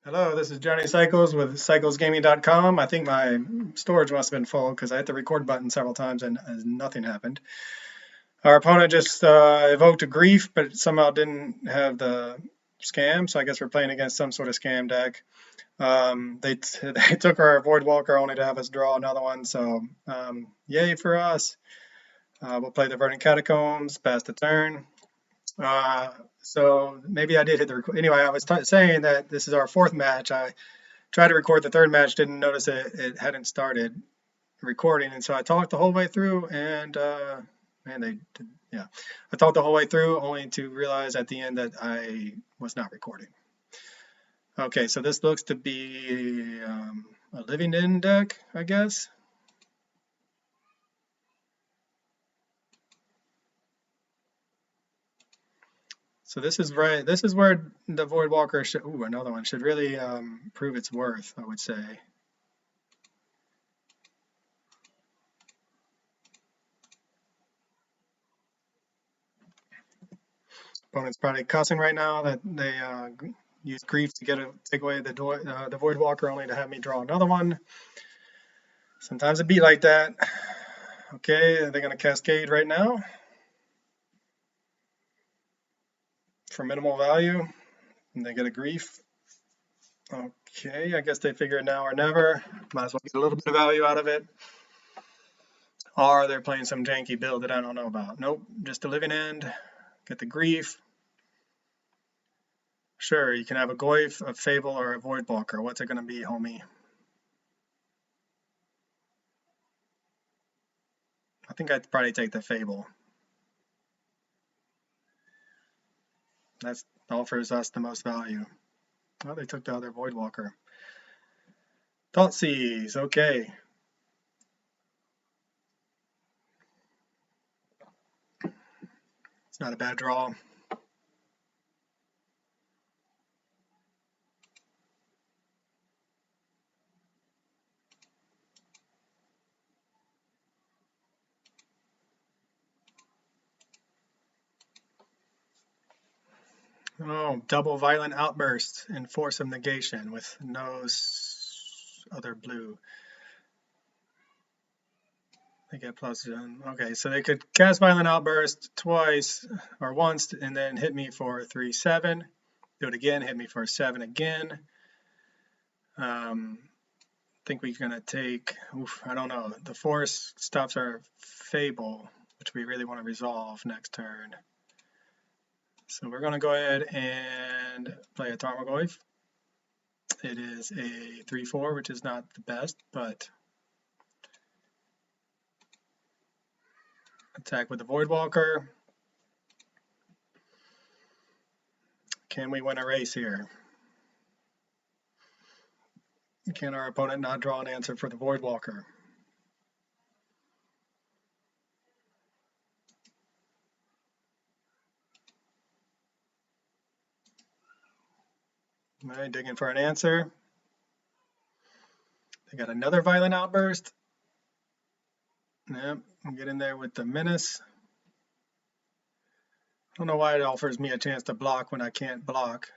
Hello, this is Johnny Cycles with CyclesGaming.com. I think my storage must have been full because I hit the record button several times and nothing happened. Our opponent just evoked a grief, but somehow didn't have the scam, so I guess we're playing against some sort of scam deck. They took our Voidwalker only to have us draw another one, so yay for us. We'll play the Verdant Catacombs, pass the turn. So maybe I did hit the record. Anyway, I was saying that this is our fourth match. I tried to record the third match, didn't notice it hadn't started recording, and so I talked the whole way through, and man, yeah, I talked the whole way through, only to realize at the end that I was not recording. Okay, so this looks to be a Living End deck, I guess. So this is right. This is where the Voidwalker should. Ooh, another one should really prove its worth, I would say. Opponent's probably cussing right now that they use grief to take away the Voidwalker, only to have me draw another one. Sometimes it be like that. Okay, they're gonna cascade right now for minimal value, and they get a grief. Okay, I guess they figure it now or never. Might as well get a little bit of value out of it. Or they're playing some janky build that I don't know about. Nope, just a Living End. Get the grief. Sure, you can have a Goyf, a Fable, or a Voidwalker. What's it gonna be, homie? I think I'd probably take the Fable. That offers us the most value. Oh, they took the other Voidwalker. Thoughtseize, okay. It's not a bad draw. Oh, double Violent Outburst and Force of Negation with no other blue. They get plus. Okay, so they could cast Violent Outburst twice or once and then hit me for 3/7. Do it again, hit me for 7 again. I think we're gonna take. I don't know. The Force stops our Fable, which we really want to resolve next turn. So we're going to go ahead and play a Tarmogoyf. It is a 3/4, which is not the best, but attack with the Voidwalker. Can we win a race here? Can our opponent not draw an answer for the Voidwalker? All right, digging for an answer. They got another Violent Outburst. Yep, I'm getting there with the Menace. I don't know why it offers me a chance to block when I can't block.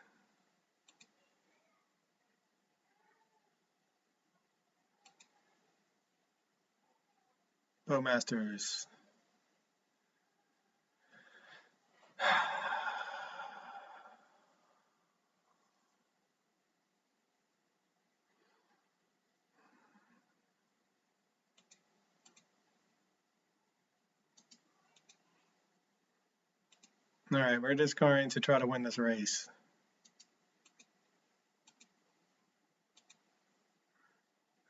Bowmasters. All right, we're just going to try to win this race.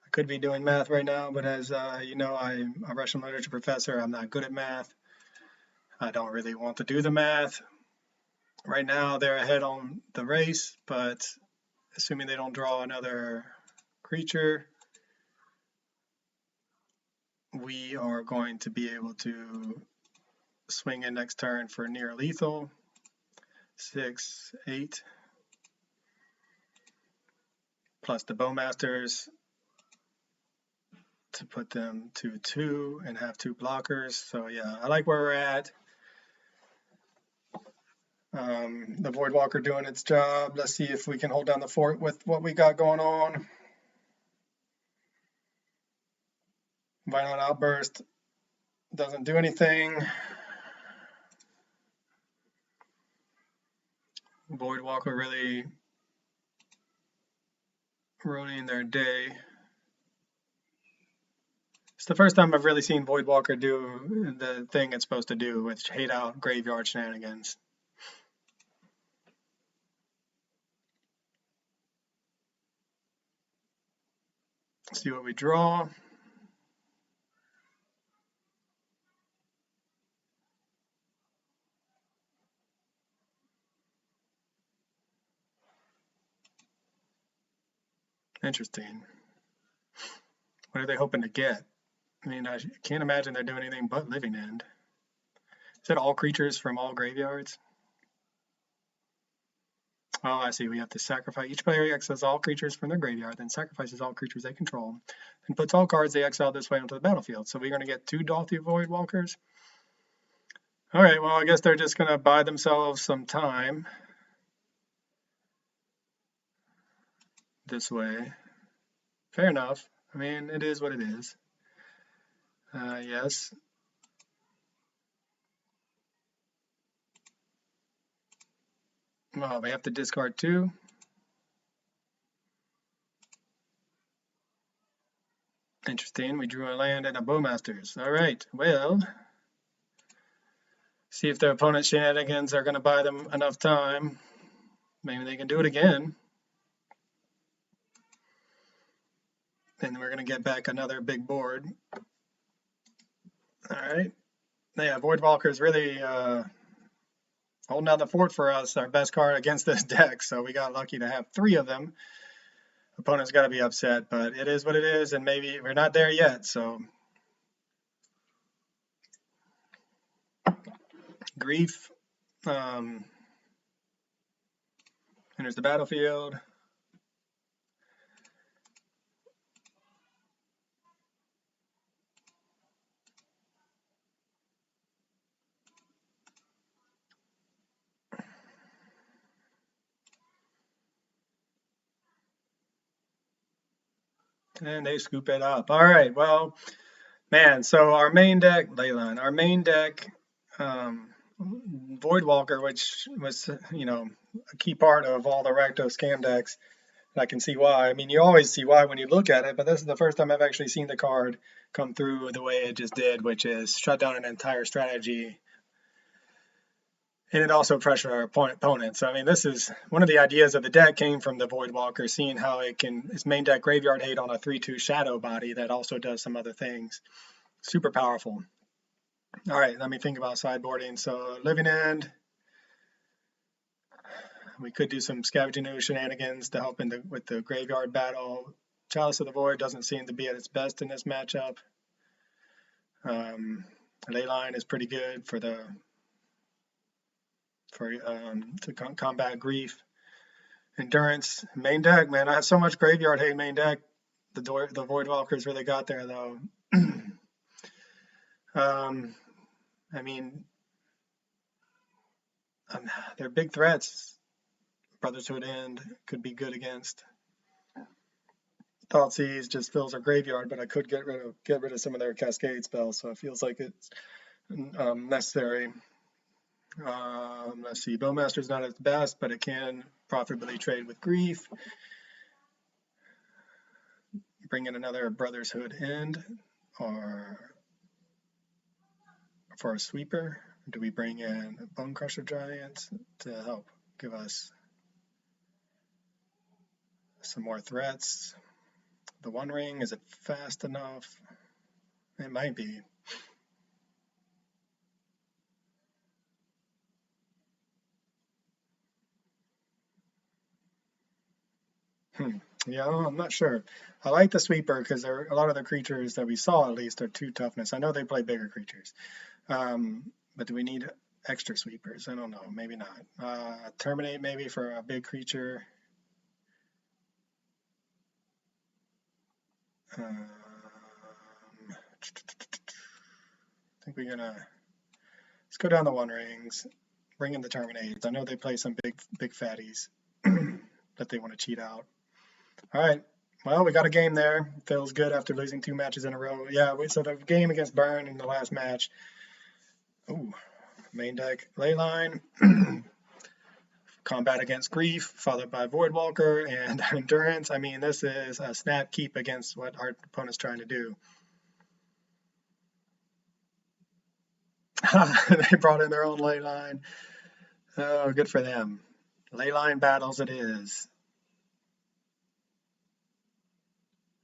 I could be doing math right now, but as you know, I'm a Russian literature professor. I'm not good at math. I don't really want to do the math. Right now, they're ahead on the race, but assuming they don't draw another creature, we are going to be able to swing in next turn for near lethal. 6, 8. Plus the Bowmasters to put them to 2 and have 2 blockers. So yeah, I like where we're at. The Voidwalker doing its job. Let's see if we can hold down the fort with what we got going on. Violent Outburst doesn't do anything. Voidwalker really ruining their day. It's the first time I've really seen Voidwalker do the thing it's supposed to do, which hate out graveyard shenanigans. Let's see what we draw. Interesting. What are they hoping to get? I mean, I can't imagine they're doing anything but Living End. Is it all creatures from all graveyards? Oh, I see. We have to sacrifice. Each player exils all creatures from their graveyard, then sacrifices all creatures they control, and puts all cards they exile this way onto the battlefield. So we're going to get 2 Dauthi Voidwalkers. All right, well, I guess they're just going to buy themselves some time this way. Fair enough. I mean, it is what it is. Yes. Well, we have to discard 2. Interesting. We drew a land and a Bowmasters. All right. Well, see if their opponent's shenanigans are going to buy them enough time. Maybe they can do it again. And we're going to get back another big board. All right. Yeah, Voidwalker's really holding down the fort for us, our best card against this deck. So we got lucky to have 3 of them. Opponent's got to be upset, but it is what it is, and maybe we're not there yet. So Grief enters the battlefield. And they scoop it up. All right, well, man, so our main deck, Leyline, our main deck, Voidwalker, which was, a key part of all the Rakdos scam decks. And I can see why. I mean, you always see why when you look at it, but this is the first time I've actually seen the card come through the way it just did, which is shut down an entire strategy. And it also pressured our opponent. So, I mean, this is one of the ideas of the deck came from the Voidwalker, seeing how its main deck graveyard hate on a 3/2 shadow body that also does some other things. Super powerful. All right, let me think about sideboarding. So, Living End. We could do some Scavenging Ooze shenanigans to help with the graveyard battle. Chalice of the Void doesn't seem to be at its best in this matchup. Leyline is pretty good to combat Grief. Endurance, main deck, man. I have so much graveyard hate main deck. The Voidwalkers really got there though. I mean, they're big threats. Brotherhood End could be good against. Thoughtseize just fills our graveyard, but I could get rid of some of their Cascade spells, so it feels like it's necessary. Let's see, Bowmaster's not its best, but it can profitably trade with Grief. Bring in another Brotherhood End, or for a sweeper, do we bring in Bonecrusher Giant to help give us some more threats? The One Ring, is it fast enough? It might be. Yeah, I'm not sure. I like the sweeper because a lot of the creatures that we saw at least are 2 toughness. I know they play bigger creatures. But do we need extra sweepers? I don't know. Maybe not. Terminate maybe for a big creature. I think we're gonna let's go down the One Rings. Bring in the Terminators. I know they play some big fatties that they want to cheat out. All right. Well, we got a game there. Feels good after losing 2 matches in a row. Yeah, so the game against Burn in the last match. Ooh, main deck Leyline. Combat against Grief, followed by Voidwalker and Endurance. I mean, this is a snap keep against what our opponent's trying to do. They brought in their own Leyline. Oh, good for them. Leyline battles it is.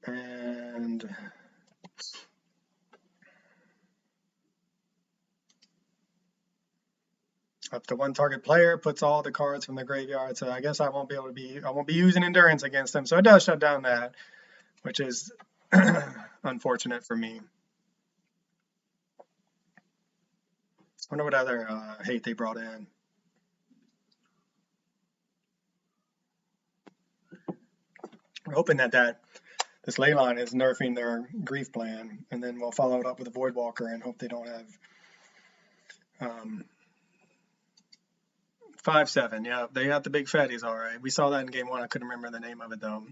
And up to 1 target player puts all the cards from the graveyard. So I guess I won't be using Endurance against them. So it does shut down that, which is unfortunate for me. I wonder what other hate they brought in. We're hoping that this Leyline is nerfing their Grief plan, and then we'll follow it up with a Voidwalker and hope they don't have 5/7. Yeah, they got the big fatties, all right. We saw that in game 1. I couldn't remember the name of it though.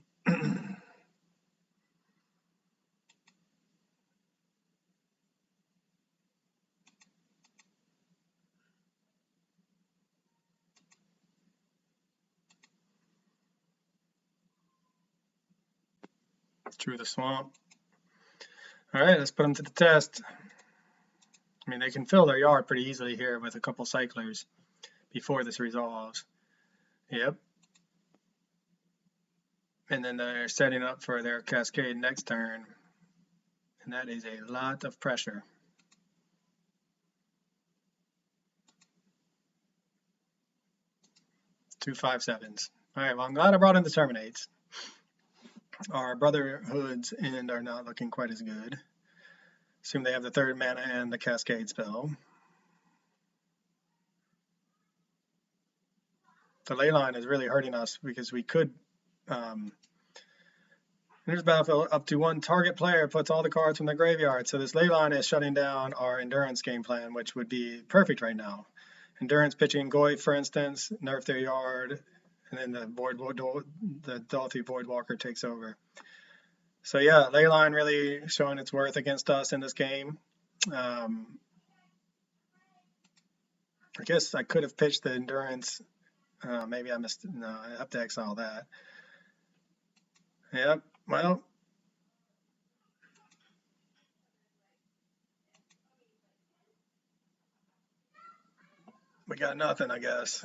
Through the swamp. All right, let's put them to the test. I mean, they can fill their yard pretty easily here with a couple cyclers before this resolves. Yep. And then they're setting up for their Cascade next turn. And that is a lot of pressure. 2 5/7s. All right, well, I'm glad I brought in the Terminates. Our Brotherhoods and are not looking quite as good. Assume they have the 3rd mana and the Cascade spell. The Leyline is really hurting us because we could Enters battlefield up to 1 target player puts all the cards from the graveyard. So this Leyline is shutting down our Endurance game plan, which would be perfect right now. Endurance pitching Goy, for instance, nerf their yard, and then the Dalthy Voidwalker takes over. So yeah, Leyline really showing its worth against us in this game. I guess I could have pitched the Endurance. Maybe I missed. No, I have to exile that. Yep. Well, we got nothing, I guess.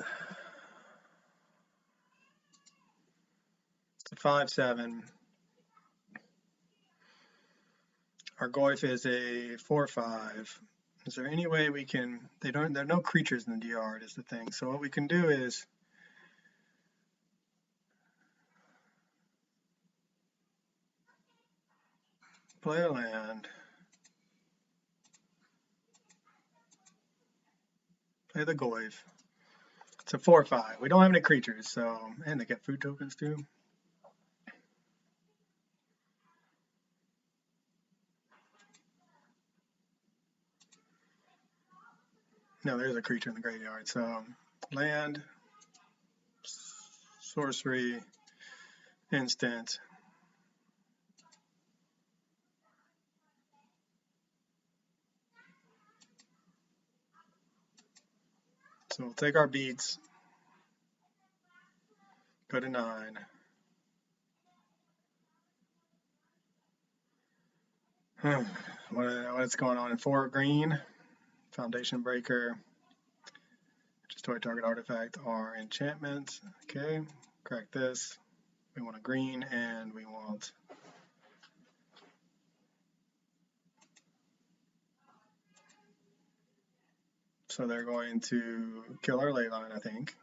It's a 5/7. Our Goyf is a 4/5. Is there any way we can? There are no creatures in the yard is the thing. So what we can do is play a land, play the Goyf. It's a 4/5. We don't have any creatures, so and they get food tokens too. No, there's a creature in the graveyard. So land, sorcery, instant. So we'll take our beats, go to 9. What's going on in 4 green? Foundation Breaker. Destroy target artifact or enchantment. Okay, crack this. We want a green and we want so they're going to kill our Leyline, I think.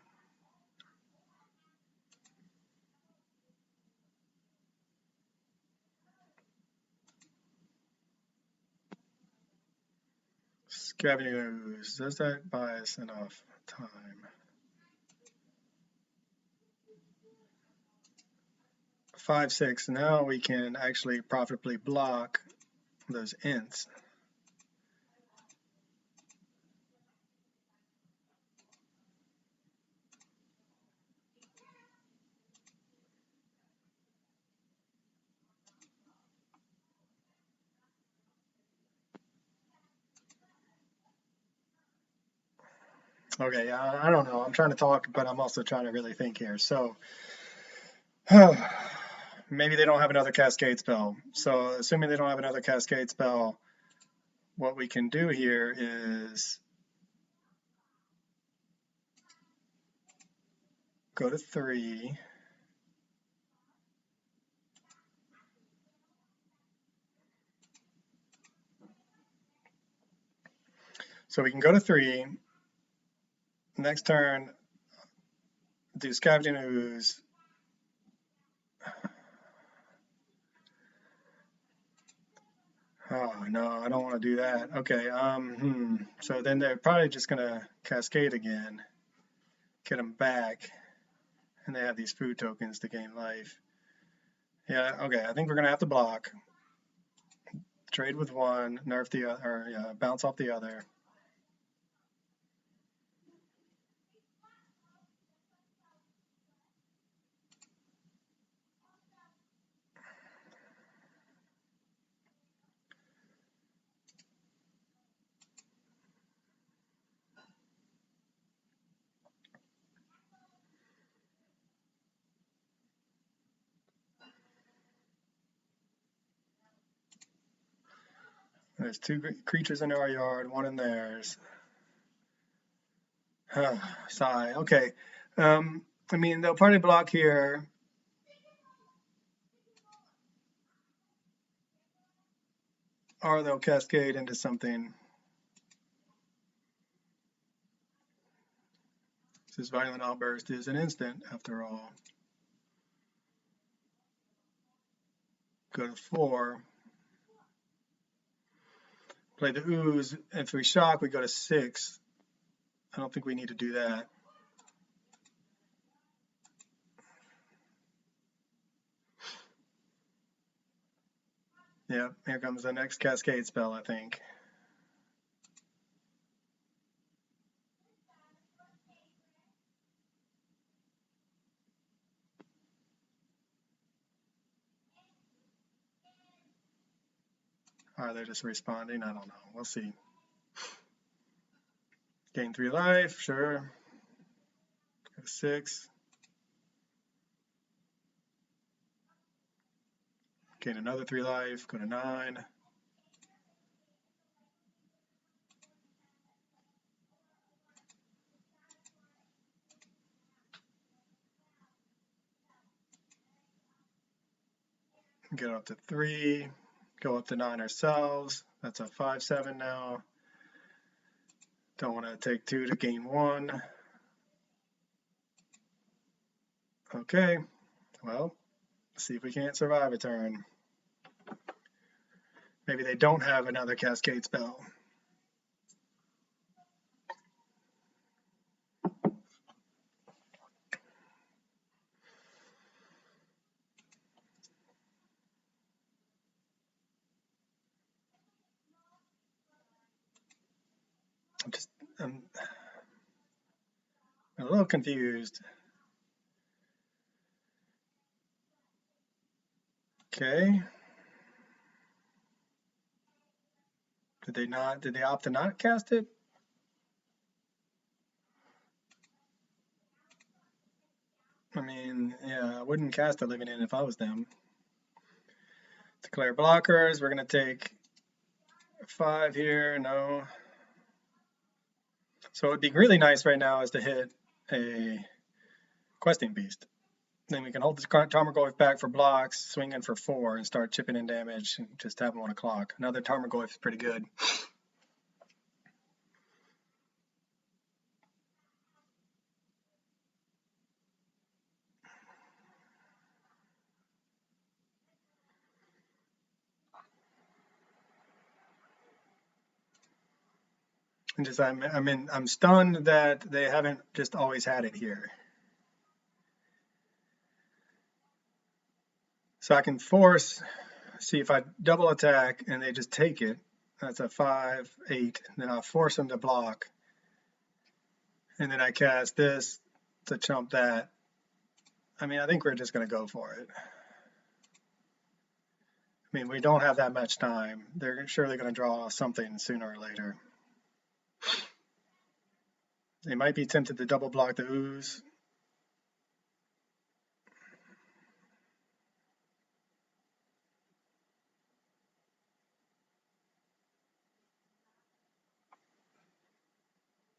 Scavenging Ooze, does that buy us enough time? Five, 6, now we can actually profitably block those ints. Okay, I don't know. I'm trying to talk, but I'm also trying to really think here. So maybe they don't have another Cascade spell. So assuming they don't have another Cascade spell, what we can do here is go to 3. So we can go to 3. Next turn, do Scavenging Ooze. Oh no, I don't want to do that. Okay, so then they're probably just gonna Cascade again, get them back, and they have these food tokens to gain life. Yeah, okay, I think we're gonna have to block. Trade with one, nerf the other, or yeah, bounce off the other. There's 2 creatures in our yard, 1 in theirs. Sigh. Okay. I mean, they'll probably block here. Or they'll Cascade into something. This Violent Outburst is an instant, after all. Go to 4. Play the Ooze. If we shock, we go to 6. I don't think we need to do that. Yeah, here comes the next Cascade spell, I think. Or they're just responding. I don't know. We'll see. Gain 3 life, sure. Go to 6. Gain another 3 life, go to 9. Get up to 3. Go up to 9 ourselves. That's a 5/7 now. Don't want to take 2 to gain 1. Okay, well, let's see if we can't survive a turn. Maybe they don't have another Cascade spell. I'm a little confused. Okay. Did they opt to not cast it? I mean, yeah, I wouldn't cast a Living End if I was them. Declare blockers. We're going to take 5 here. No. So it'd be really nice right now is to hit a Questing Beast. Then we can hold the Tarmogoyf back for blocks, swing in for 4, and start chipping in damage and just have 1 o'clock. Another Tarmogoyf is pretty good. And just I'm stunned that they haven't just always had it here. So I can force, see if I double attack and they just take it. That's a 5/8. Then I'll force them to block. And then I cast this to chump that. I mean, I think we're just going to go for it. I mean, we don't have that much time. They're surely going to draw something sooner or later. They might be tempted to double block the ooze.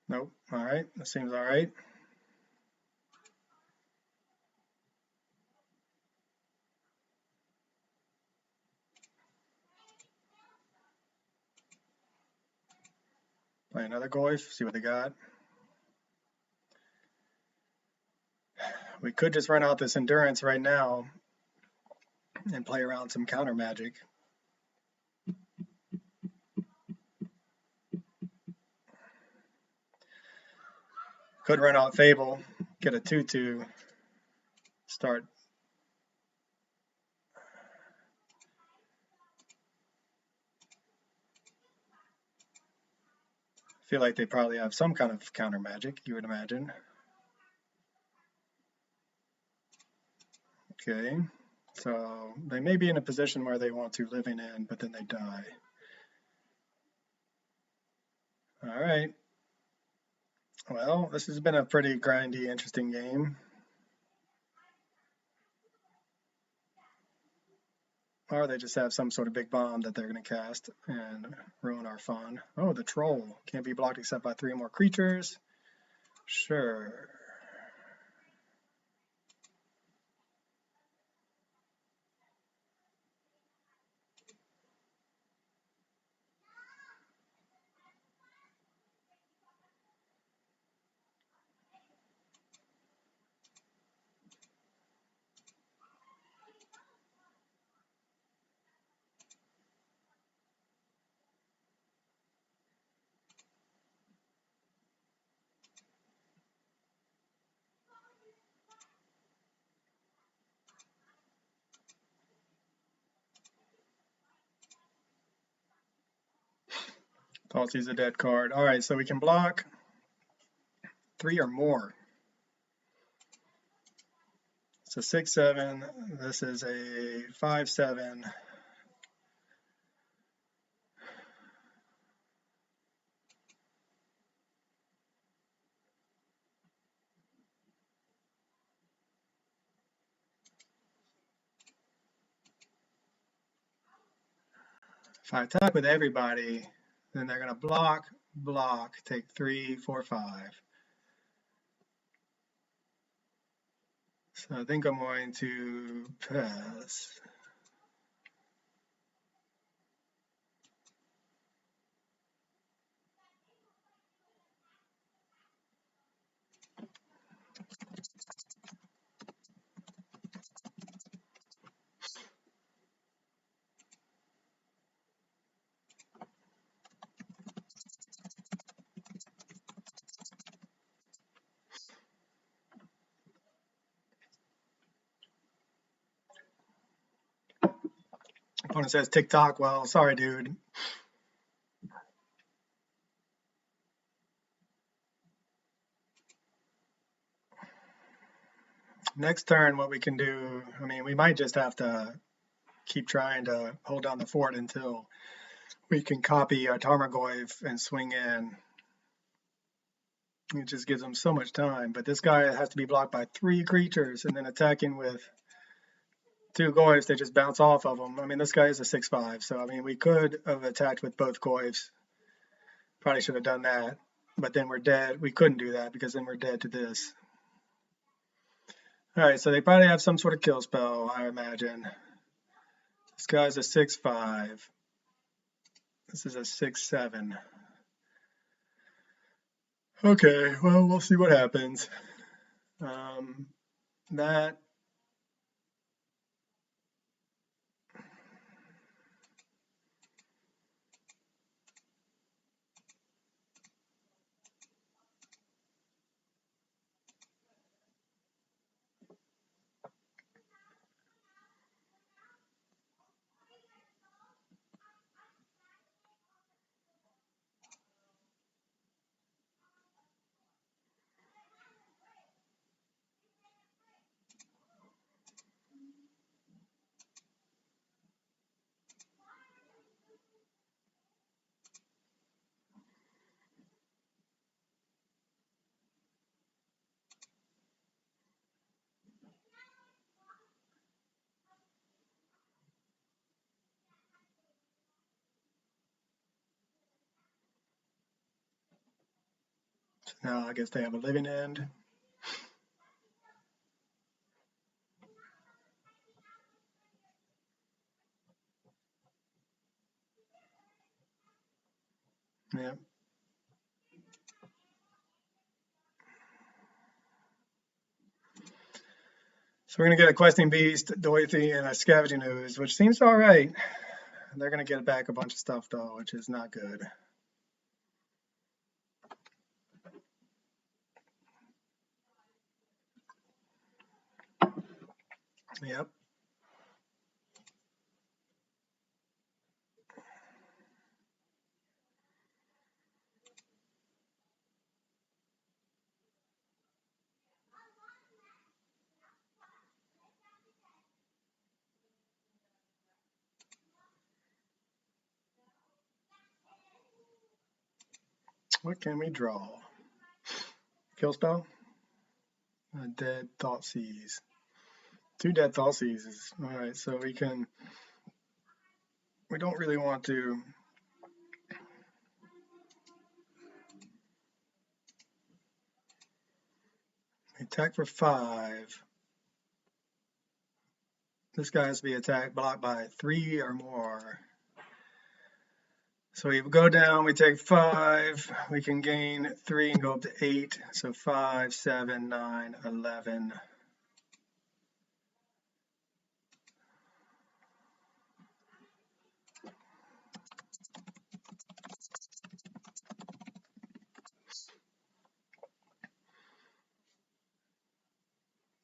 Nope. All right. That seems all right. Play another Goyf, see what they got. We could just run out this endurance right now and play around some counter magic. Could run out Fable, get a 2/2, start. Feel like they probably have some kind of counter magic, you would imagine. Okay, so they may be in a position where they want to living in, but then they die. All right. Well, this has been a pretty grindy, interesting game. Or they just have some sort of big bomb that they're going to cast and ruin our fun. Oh, the troll. Can't be blocked except by 3 more creatures. Sure. Tulsi's a dead card. All right, so we can block 3 or more. So 6/7. This is a 5/7. If I attack with everybody, then they're going to block, block, take 3, 4, 5. So I think I'm going to pass. Opponent says TikTok. Well, sorry, dude. Next turn, what we can do, I mean, we might just have to keep trying to hold down the fort until we can copy a Tarmogoyf and swing in. It just gives them so much time. But this guy has to be blocked by 3 creatures and then attacking with 2 Goyfs, they just bounce off of them. I mean, this guy is a 6/5, so I mean, we could have attacked with both Goyfs. Probably should have done that, but then we're dead. We couldn't do that because then we're dead to this. All right, so they probably have some sort of kill spell, I imagine. This guy's a 6/5. This is a 6/7. Okay, well, we'll see what happens. That Now I guess they have a living end. Yep. So we're going to get a questing beast, Dorothy, and a scavenging ooze, which seems all right. They're going to get back a bunch of stuff though, which is not good. Yep. What can we draw? Kill spell? A dead Thoughtseize. 2 dead Thoughtseizes. Alright, so we don't really want to attack for 5. This guy has to be attacked blocked by 3 or more. So we go down, we take 5, we can gain 3 and go up to 8. So 5, 7, 9, 11.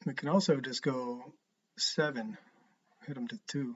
We can also just go 7, hit them to 2.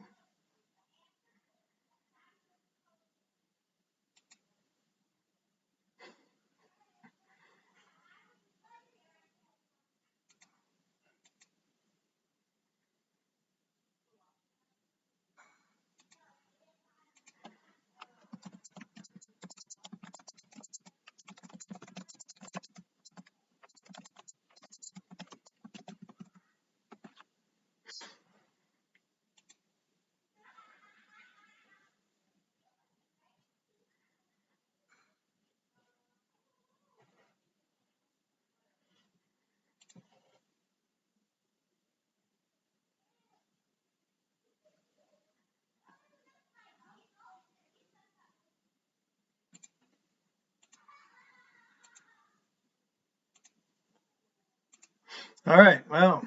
All right, well,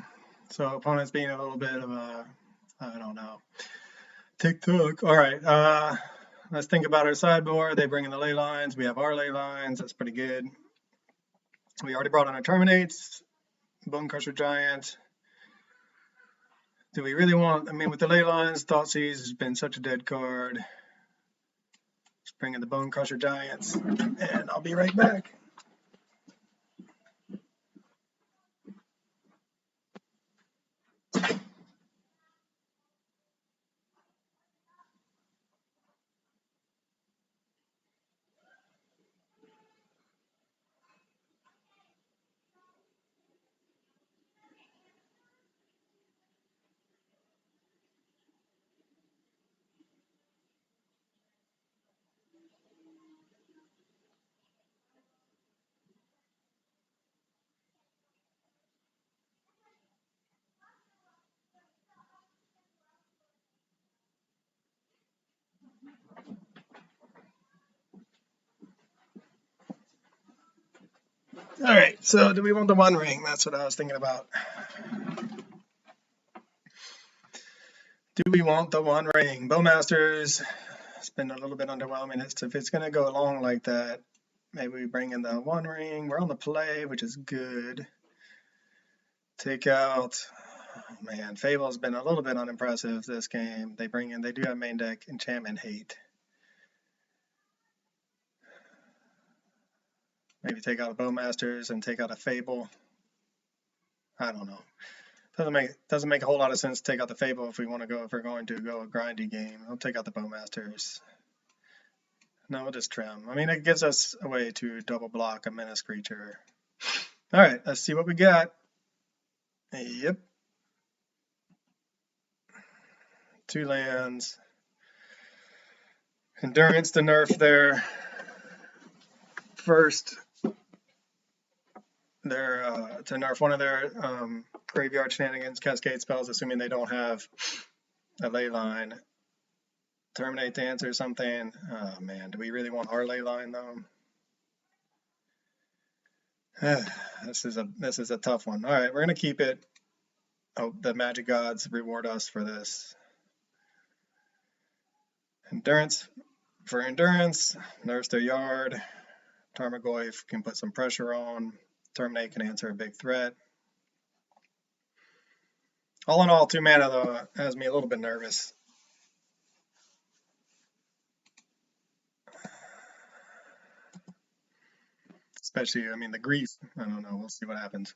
so opponent's being a little bit of a, I don't know, TikTok. All right, let's think about our sideboard. They bring in the ley lines. We have our ley lines. That's pretty good. We already brought on our Terminates, Bonecrusher Giant. Do we really want, I mean, with the ley lines, Thoughtseize has been such a dead card. Let's bring in the Bonecrusher Giants, and I'll be right back. All right, so do we want the One Ring? That's what I was thinking about. Do we want the One Ring? Bowmasters, it's been a little bit underwhelming. If it's going to go along like that, maybe we bring in the One Ring. We're on the play, which is good. Take out, oh man, Fable's been a little bit unimpressive this game. They do have main deck Enchantment Hate. Maybe take out a Bowmasters and take out a Fable. I don't know. Doesn't make a whole lot of sense to take out the Fable if we're going to go a grindy game. I'll take out the Bowmasters. No, we'll just trim. I mean, it gives us a way to double block a menace creature. All right, let's see what we got. Yep. 2 lands. Endurance to nerf their first to nerf one of their graveyard shenanigans, cascade spells, assuming they don't have a ley line. Terminate Dance or something. Oh man, do we really want our ley line though? This is a tough one. All right, we're gonna keep it. Oh, the magic gods reward us for this. Endurance. For endurance, nerfs their yard. Tarmogoyf can put some pressure on. Terminate can answer a big threat. All in all, 2 mana though has me a little bit nervous. Especially, I mean, the grief. I don't know. We'll see what happens.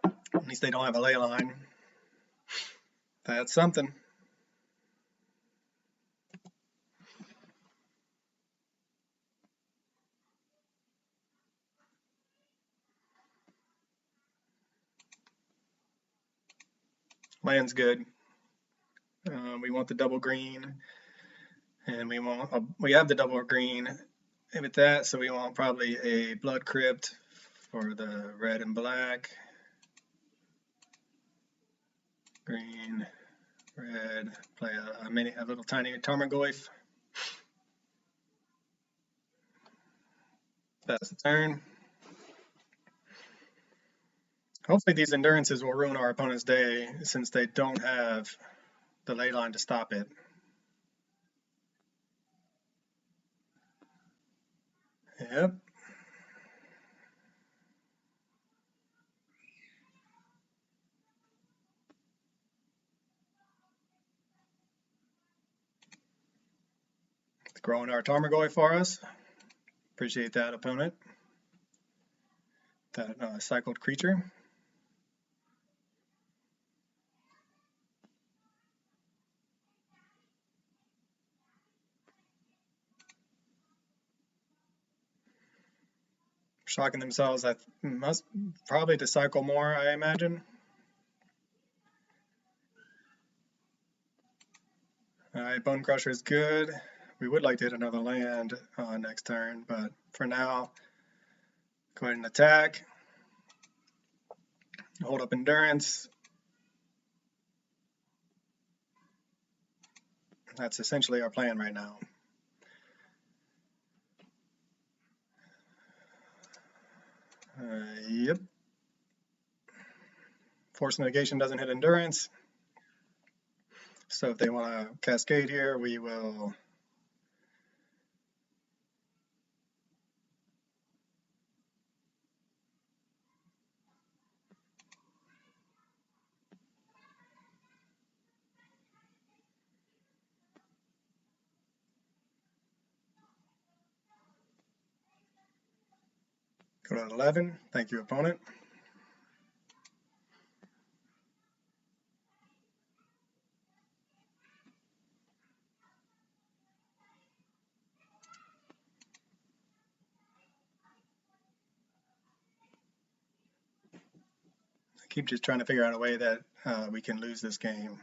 At least they don't have a ley line. That's something. Land's good. We want the double green, and we have the double green with that, so we want probably a Blood Crypt for the red and black. Green, red, play a little tiny Tarmogoyf. That's the turn. Hopefully these endurances will ruin our opponent's day since they don't have the ley line to stop it. Yep. It's growing our Tarmogoyf for us. Appreciate that, opponent. That cycled creature. Shocking themselves. That must probably to cycle more, I imagine. Alright, Bone Crusher is good. We would like to hit another land next turn, but for now, go ahead and attack. Hold up endurance. That's essentially our plan right now. Yep. Force Negation doesn't hit endurance. So if they want to cascade here, we will go to 11. Thank you, opponent. I keep just trying to figure out a way that we can lose this game.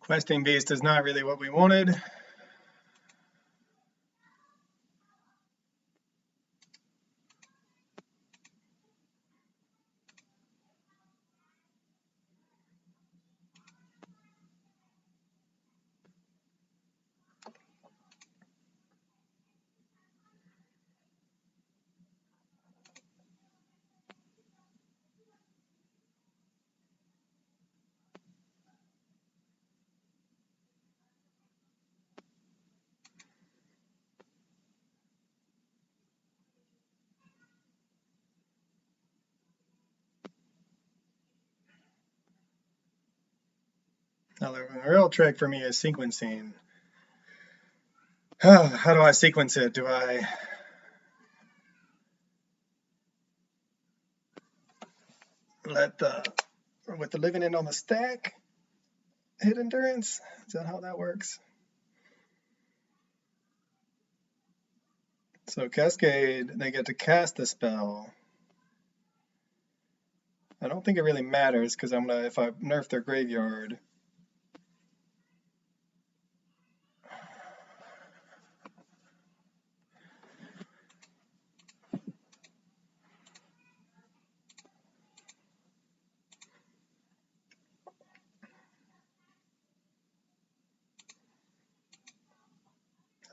Questing Beast is not really what we wanted. Now the real trick for me is sequencing. How do I sequence it? Do I let with the living end on the stack hit endurance? Is that how that works? So Cascade, they get to cast the spell. I don't think it really matters because if I nerf their graveyard,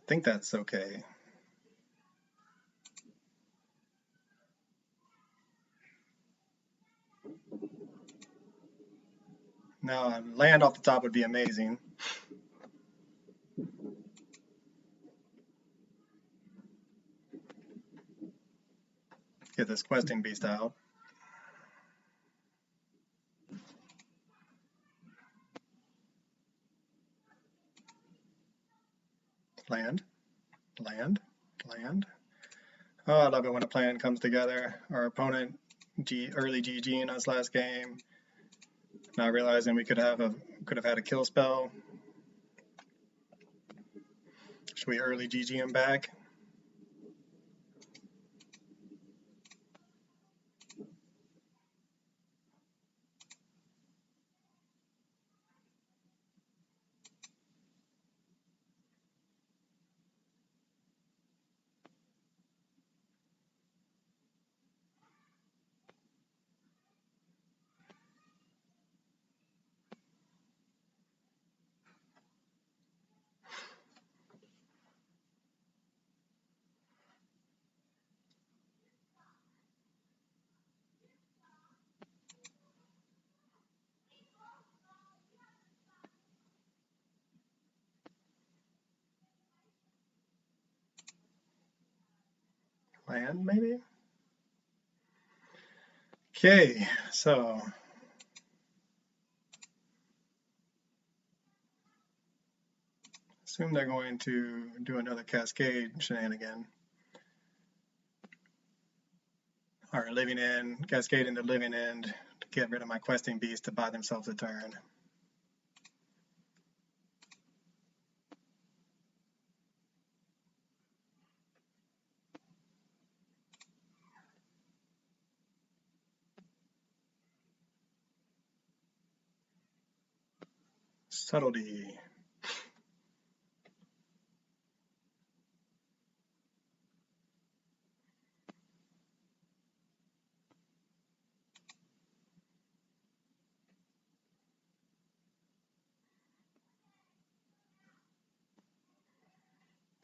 think that's okay. Now, land off the top would be amazing. Get this questing beast out. Land, land, land. Oh, I love it when a plan comes together. Our opponent early GGing us last game, not realizing we could have had a kill spell. Should we early GG him back? Land, maybe? Okay, so assume they're going to do another cascade shenanigan. Or living end, cascade into living end to get rid of my questing beast to buy themselves a turn. Subtlety.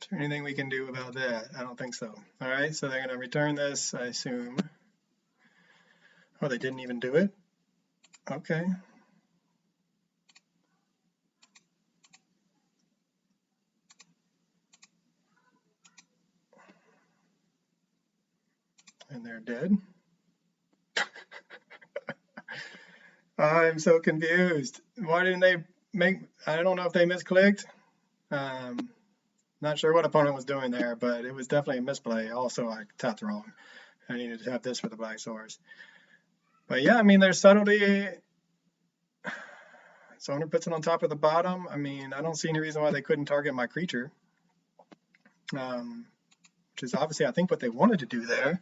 Is there anything we can do about that? I don't think so. All right, so they're going to return this, I assume. Oh, they didn't even do it? Okay. And they're dead. I'm so confused. Why didn't they make, I don't know if they misclicked. Not sure what opponent was doing there, but it was definitely a misplay. Also, I tapped wrong. I needed to have this for the Black Swords. But yeah, I mean, there's subtlety. Owner puts it on top of the bottom. I mean, I don't see any reason why they couldn't target my creature. Which is obviously, I think, what they wanted to do there.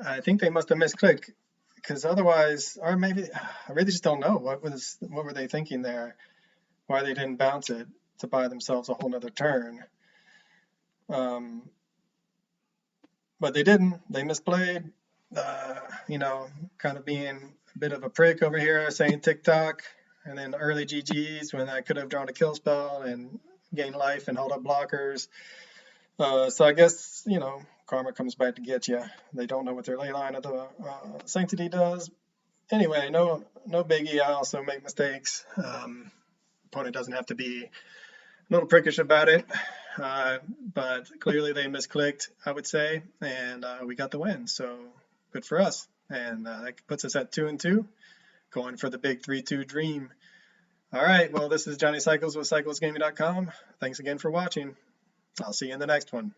I think they must have misclicked, because otherwise, or maybe, I really just don't know. What were they thinking there? Why they didn't bounce it to buy themselves a whole nother turn. But they didn't. They misplayed, you know, kind of being a bit of a prick over here, saying TikTok, and then early GGs when I could have drawn a kill spell and gain life and hold up blockers. So I guess, you know, karma comes back to get you. They don't know what their ley line of the sanctity does. Anyway, no biggie. I also make mistakes. Opponent doesn't have to be a little prickish about it, but clearly they misclicked, I would say, and we got the win. So good for us, and that puts us at 2-2, going for the big 3-2 dream. All right, well, this is Johnny Cycles with CyclesGaming.com. Thanks again for watching. I'll see you in the next one.